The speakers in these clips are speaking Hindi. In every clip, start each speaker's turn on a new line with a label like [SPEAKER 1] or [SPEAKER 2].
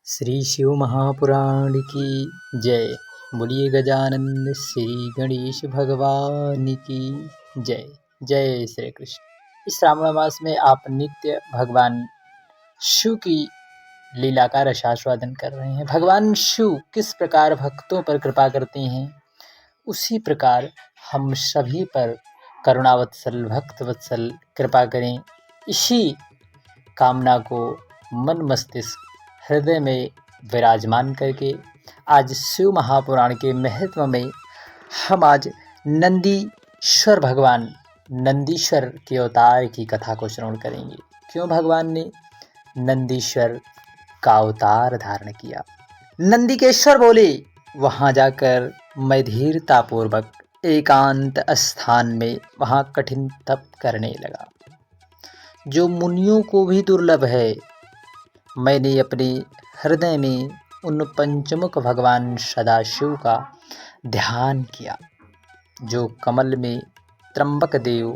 [SPEAKER 1] श्री शिव महापुराण की जय। बोलिए गजानंद श्री गणेश भगवान की जय। जय श्री कृष्ण। इस श्रावण मास में आप नित्य भगवान शिव की लीला का रसास्वादन कर रहे हैं। भगवान शिव किस प्रकार भक्तों पर कृपा करते हैं, उसी प्रकार हम सभी पर करुणावत्सल भक्त वत्सल कृपा करें। इसी कामना को मन मस्तिष्क हृदय में विराजमान करके आज शिव महापुराण के महत्व में हम आज नंदीश्वर भगवान नंदीश्वर के अवतार की कथा को श्रवण करेंगे। क्यों भगवान ने नंदीश्वर का अवतार धारण किया। नंदिकेश्वर बोले, वहाँ जाकर मैं धीरतापूर्वक एकांत स्थान में वहाँ कठिन तप करने लगा, जो मुनियों को भी दुर्लभ है। मैंने अपने हृदय में उन पंचमुख भगवान सदाशिव का ध्यान किया, जो कमल में त्र्यंबक देव,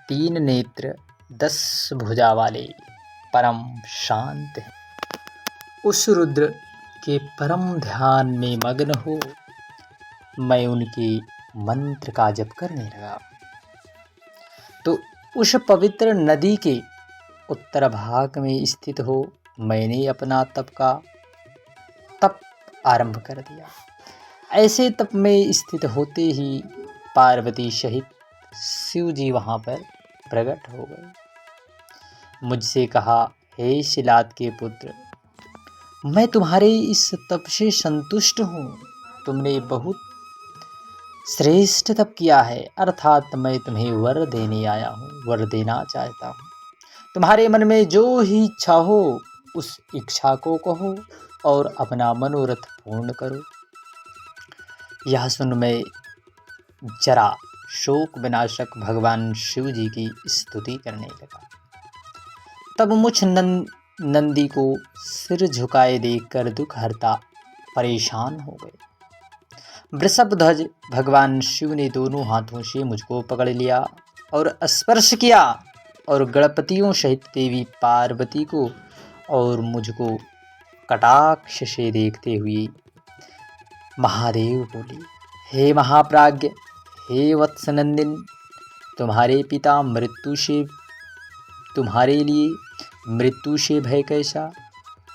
[SPEAKER 1] 3 नेत्र 10 भुजा वाले परम शांत हैं। उस रुद्र के परम ध्यान में मग्न हो मैं उनके मंत्र का जप करने लगा, तो उस पवित्र नदी के उत्तर भाग में स्थित हो मैंने अपना तप आरंभ कर दिया। ऐसे तप में स्थित होते ही पार्वती सहित शिव जी वहाँ पर प्रकट हो गए। मुझसे कहा, हे शिलाद के पुत्र, मैं तुम्हारे इस तप से संतुष्ट हूँ। तुमने बहुत श्रेष्ठ तप किया है, अर्थात मैं तुम्हें वर देने आया हूँ, वर देना चाहता हूँ। तुम्हारे मन में जो ही इच्छा हो उस इच्छा को कहो और अपना मनोरथ पूर्ण करो। यह सुन मैं जरा शोक विनाशक भगवान शिव जी की स्तुति करने लगा। तब मुझ नंदी को सिर झुकाए देखकर दुख हरता परेशान हो गए। वृषभध्वज भगवान शिव ने दोनों हाथों से मुझको पकड़ लिया और स्पर्श किया और गणपतियों सहित देवी पार्वती को और मुझको कटाक्ष से देखते हुए महादेव बोले, हे महाप्राज्ञ, हे वत्सनंदिन, तुम्हारे पिता तुम्हारे लिए मृत्यु से भय कैसा।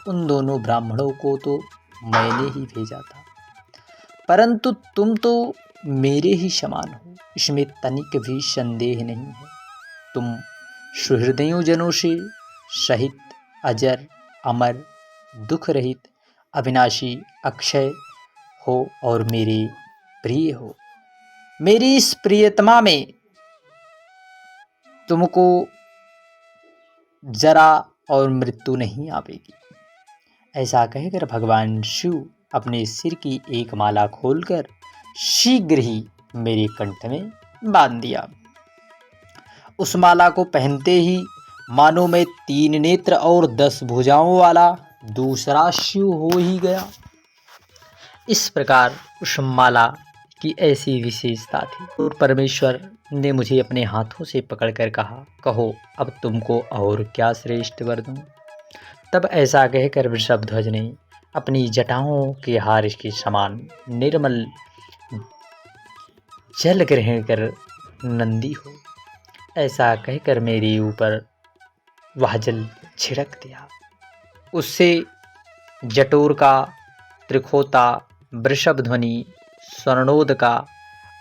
[SPEAKER 1] उन दोनों ब्राह्मणों को तो मैंने ही भेजा था, परंतु तुम तो मेरे ही समान हो, इसमें तनिक भी संदेह नहीं है। तुम सुहृदयों जनों से सहित अजर अमर दुख रहित अविनाशी अक्षय हो और मेरे प्रिय हो। मेरी इस प्रियतमा में तुमको जरा और मृत्यु नहीं आवेगी। ऐसा कहकर भगवान शिव अपने सिर की एक माला खोलकर शीघ्र ही मेरे कंठ में बांध दिया। उस माला को पहनते ही मानो मैं 3 नेत्र और 10 भुजाओं वाला दूसरा शिव हो ही गया। इस प्रकार उस माला की ऐसी विशेषता थी। और परमेश्वर ने मुझे अपने हाथों से पकड़कर कहा, कहो अब तुमको और क्या श्रेष्ठ वर दूं। तब ऐसा कहकर वृषभध्वज ने अपनी जटाओं के हार के समान निर्मल जल ग्रहण कर नंदी हो, ऐसा कहकर मेरे ऊपर वह जल छिड़क दिया। उससे जटोर का, त्रिखोता, वृषभध्वनि, स्वर्णोदका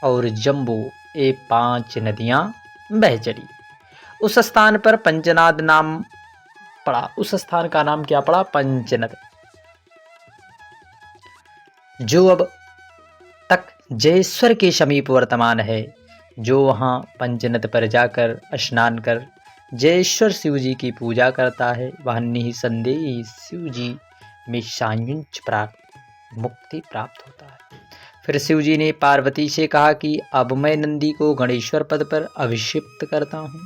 [SPEAKER 1] और जम्बू ये 5 नदियां बह चली। उस स्थान पर पंचनाद नाम पड़ा। उस स्थान का नाम क्या पड़ा? पंचनद, जो अब तक जयेश्वर के समीप वर्तमान है। जो वहाँ पंचनद पर जाकर स्नान कर जयेश्वर शिव जी की पूजा करता है, वह निसंदेह शिव जी में सायुज्य प्राप्त मुक्ति प्राप्त होता है। फिर शिव जी ने पार्वती से कहा कि अब मैं नंदी को गणेश्वर पद पर अभिषिक्त करता हूँ।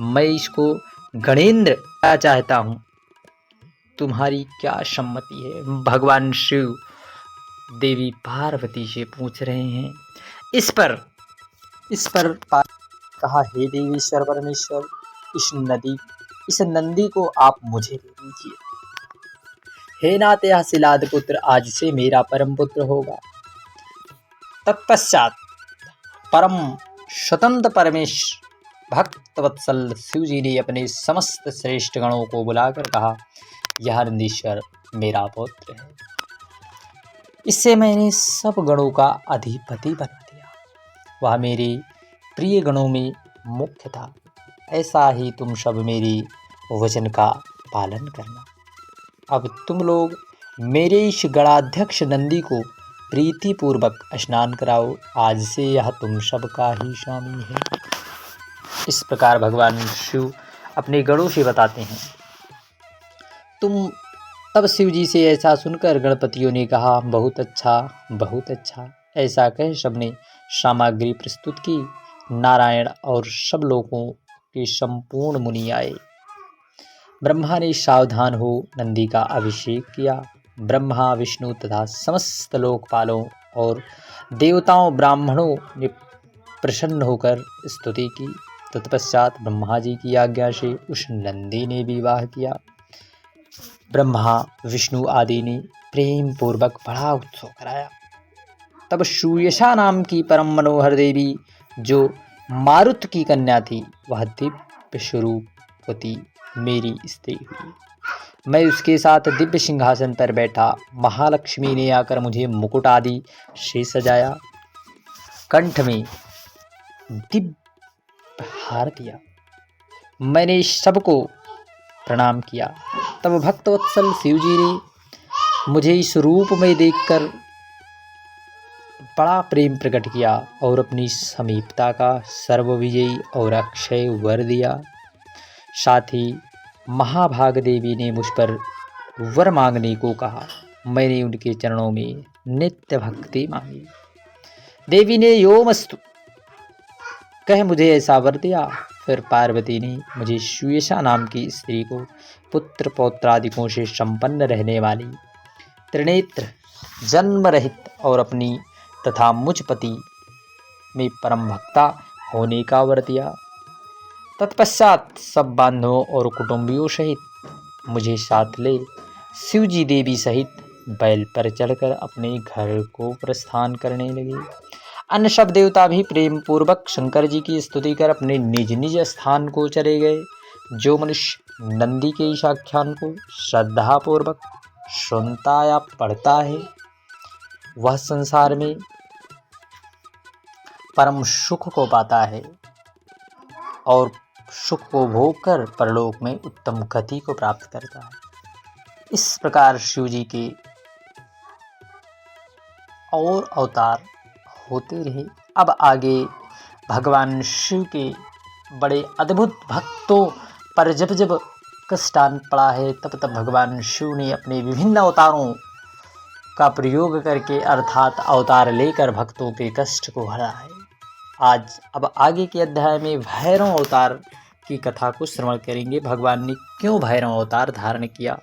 [SPEAKER 1] मैं इसको गणेंद्र चाहता हूँ, तुम्हारी क्या सम्मति है। भगवान शिव देवी पार्वती से पूछ रहे हैं। इस पर कहा, हे देवीश्वर परमेश्वर, इस नंदी को आप मुझे दे दीजिए। हे नाथ यह शिलाद पुत्र आज से मेरा परम पुत्र होगा। तत्पश्चात परम स्वतंत्र परमेश भक्तवत्सल शिव जी ने अपने समस्त श्रेष्ठ गणों को बुलाकर कहा, यह नंदीश्वर मेरा पुत्र है। इससे मैंने सब गणों का अधिपति बना दिया। वह मेरे प्रिय गणों में मुख्य था। ऐसा ही तुम सब मेरे वचन का पालन करना। अब तुम लोग मेरे इस गणाध्यक्ष नंदी को प्रीतिपूर्वक स्नान कराओ। आज से यह तुम सब का ही स्वामी है। इस प्रकार भगवान शिव अपने गणों से बताते हैं। तब शिव जी से ऐसा सुनकर गणपतियों ने कहा, बहुत अच्छा, बहुत अच्छा। ऐसा कह सबने सामग्री प्रस्तुत की। नारायण और सब लोगों के संपूर्ण मुनि आए। ब्रह्मा ने सावधान हो नंदी का अभिषेक किया। ब्रह्मा, विष्णु तथा समस्त लोकपालों और देवताओं ब्राह्मणों ने प्रसन्न होकर स्तुति की। तत्पश्चात ब्रह्मा जी की आज्ञा से उस नंदी ने विवाह किया। ब्रह्मा, विष्णु आदि ने प्रेम पूर्वक बड़ा उत्सव कराया। तब सूयशा नाम की परम मनोहर देवी, जो मारुत की कन्या थी, वह दिव्य स्वरूपवती मेरी स्त्री हुई। मैं उसके साथ दिव्य सिंहासन पर बैठा। महालक्ष्मी ने आकर मुझे मुकुट आदि से सजाया, कंठ में दिव्य हार दिया। मैंने सबको प्रणाम किया। तब भक्तवत्सल शिव जी ने मुझे इस रूप में देखकर बड़ा प्रेम प्रकट किया और अपनी समीपता का सर्वविजयी और अक्षय वर दिया। साथ ही महाभाग देवी ने मुझ पर वर मांगने को कहा। मैंने उनके चरणों में नित्य भक्ति मांगी। देवी ने योमस्तु कह मुझे ऐसा वर दिया। फिर पार्वती ने मुझे सूयशा नाम की स्त्री को पुत्र पौत्रादिकों से संपन्न रहने वाली, त्रिनेत्र, जन्म रहित और अपनी तथा मुझ पति में परम भक्ता होने का वर दिया। तत्पश्चात सब बांधवों और कुटुंबियों सहित मुझे साथ ले शिवजी देवी सहित बैल पर चढ़कर अपने घर को प्रस्थान करने लगे। अन्य सब देवता भी प्रेम पूर्वक शंकर जी की स्तुति कर अपने निज निज स्थान को चले गए। जो मनुष्य नंदी के इस आख्यान को श्रद्धा पूर्वक सुनता या पढ़ता है, वह संसार में परम सुख को पाता है और सुख को भोग कर परलोक में उत्तम गति को प्राप्त करता है। इस प्रकार शिव जी के और अवतार होते रहे। अब आगे भगवान शिव के बड़े अद्भुत भक्तों पर जब जब कष्ट आन पड़ा है, तब तब भगवान शिव ने अपने विभिन्न अवतारों का प्रयोग करके अर्थात अवतार लेकर भक्तों के कष्ट को हरा है। आज अब आगे के अध्याय में भैरव अवतार की कथा को श्रवण करेंगे। भगवान ने क्यों भैरव अवतार धारण किया,